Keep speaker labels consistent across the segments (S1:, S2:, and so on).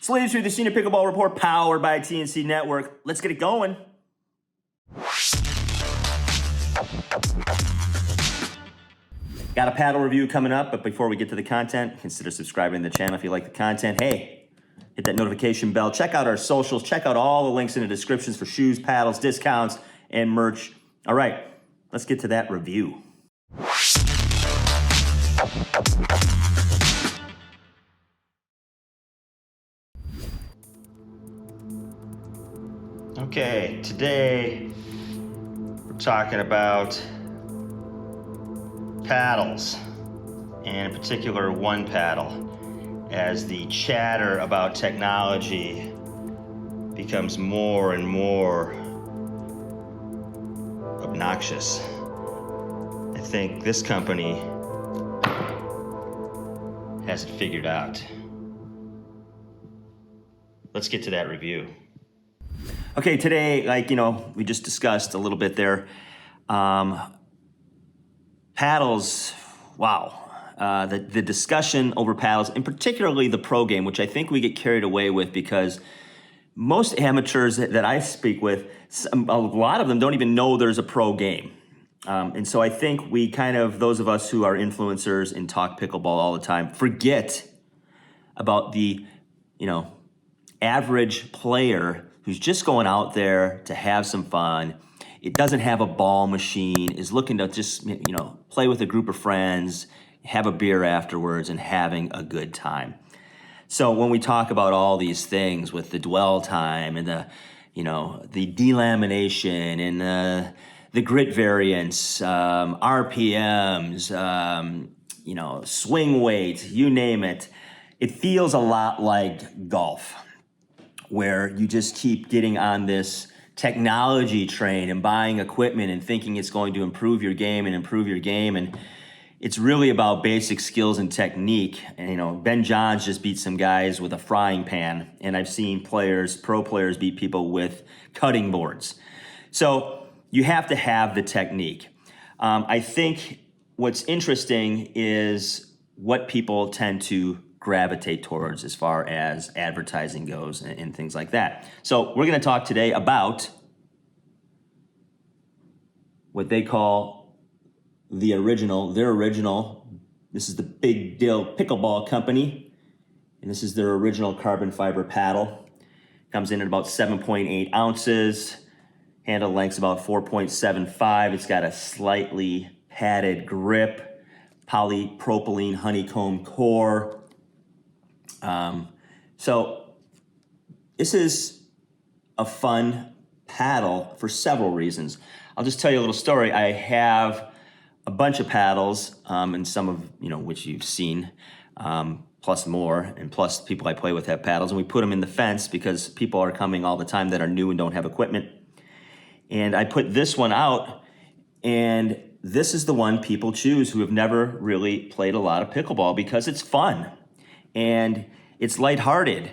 S1: Sleeves through the Senior Pickleball Report powered by TNC Network. Let's get it going. Got a paddle review coming up, but before we get to the content, consider subscribing to the channel if you like the content. Hey, hit that notification bell. Check out our socials. Check out all the links in the descriptions for shoes, paddles, discounts, and merch. All right, let's get to that review. Okay, today we're talking about paddles, and in particular one paddle, as the chatter about technology becomes more and more obnoxious. I think this company has it figured out. Let's get to that review. Okay, today, we just discussed a little bit there. Paddles, wow. The discussion over paddles, and particularly the pro game, which I think we get carried away with because most amateurs that I speak with, a lot of them don't even know there's a pro game. And so I think we those of us who are influencers and talk pickleball all the time, forget about the, average player who's just going out there to have some fun. It doesn't have a ball machine, is looking to just, play with a group of friends, have a beer afterwards, and having a good time. So when we talk about all these things with the dwell time and the delamination and the grit variance, RPMs, swing weight, you name it, it feels a lot like golf, where you just keep getting on this technology train and buying equipment and thinking it's going to improve your game. And it's really about basic skills and technique. And, Ben Johns just beat some guys with a frying pan. And I've seen pro players beat people with cutting boards. So you have to have the technique. I think what's interesting is what people tend to gravitate towards as far as advertising goes and things like that. So we're going to talk today about what they call their original. This is the Big Dill Pickleball Company, and this is their original carbon fiber paddle. Comes in at about 7.8 ounces. Handle length's about 4.75. It's got a slightly padded grip, polypropylene honeycomb core. So this is a fun paddle for several reasons. I'll just tell you a little story. I have a bunch of paddles, and some of, which you've seen, plus more, and plus people I play with have paddles, and we put them in the fence because people are coming all the time that are new and don't have equipment. And I put this one out, and this is the one people choose who have never really played a lot of pickleball because it's fun and it's lighthearted.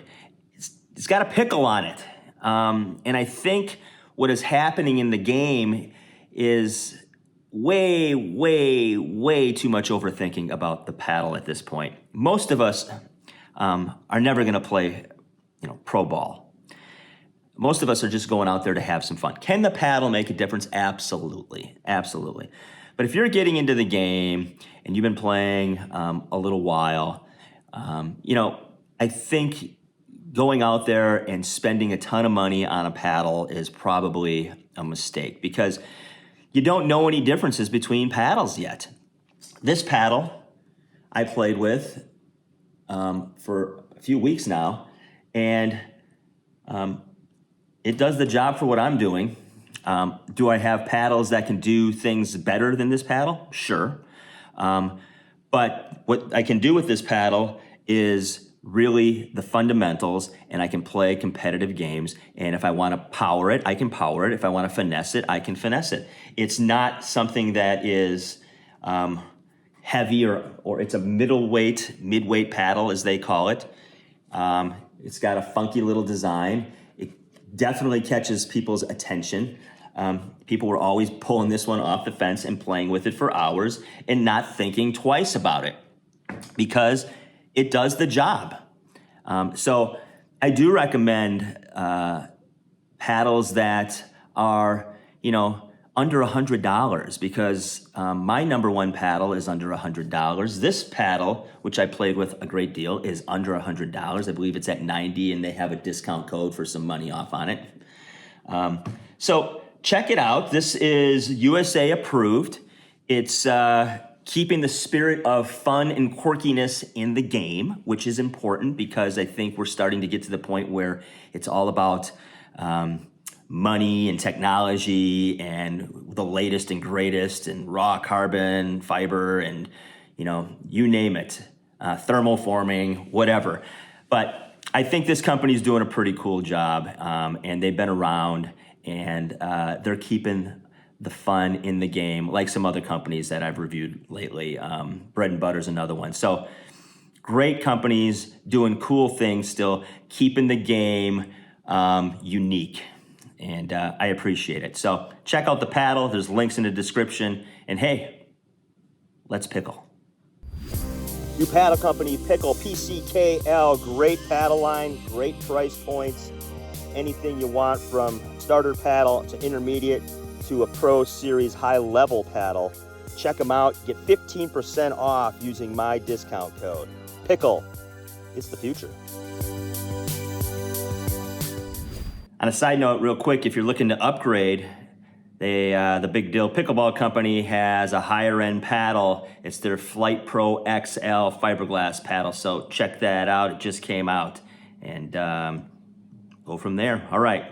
S1: It's got a pickle on it. And I think what is happening in the game is way, way, way too much overthinking about the paddle at this point. Most of us are never going to play, pro ball. Most of us are just going out there to have some fun. Can the paddle make a difference? Absolutely, absolutely. But if you're getting into the game and you've been playing a little while, I think going out there and spending a ton of money on a paddle is probably a mistake because you don't know any differences between paddles yet. This paddle I played with for a few weeks now, and it does the job for what I'm doing. Do I have paddles that can do things better than this paddle? Sure. But what I can do with this paddle is really the fundamentals, and I can play competitive games. And if I want to power it, I can power it. If I want to finesse it, I can finesse it. It's not something that is heavy or it's a midweight paddle, as they call it. It's got a funky little design. It definitely catches people's attention. People were always pulling this one off the fence and playing with it for hours and not thinking twice about it because it does the job. So I do recommend paddles that are, under $100 because my number one paddle is under $100. This paddle, which I played with a great deal, is under $100. I believe it's at 90 and they have a discount code for some money off on it. So check it out. This is USA approved. It's keeping the spirit of fun and quirkiness in the game, which is important because I think we're starting to get to the point where it's all about money and technology and the latest and greatest and raw carbon fiber and, you name it, thermal forming, whatever. But I think this company's doing a pretty cool job, and they've been around, and they're keeping the fun in the game, like some other companies that I've reviewed lately. Bread and Butter's another one. So great companies doing cool things still, keeping the game unique, and I appreciate it. So check out the paddle. There's links in the description, and hey, let's pickle. New paddle company, Pickle, PCKL, great paddle line, great price points, anything you want from starter paddle to intermediate to a Pro Series high-level paddle. Check them out. Get 15% off using my discount code. Pickle. It's the future. On a side note, real quick, if you're looking to upgrade, the big Dill Pickleball company has a higher-end paddle. It's their Flight Pro XL fiberglass paddle. So check that out. It just came out. And go from there. All right.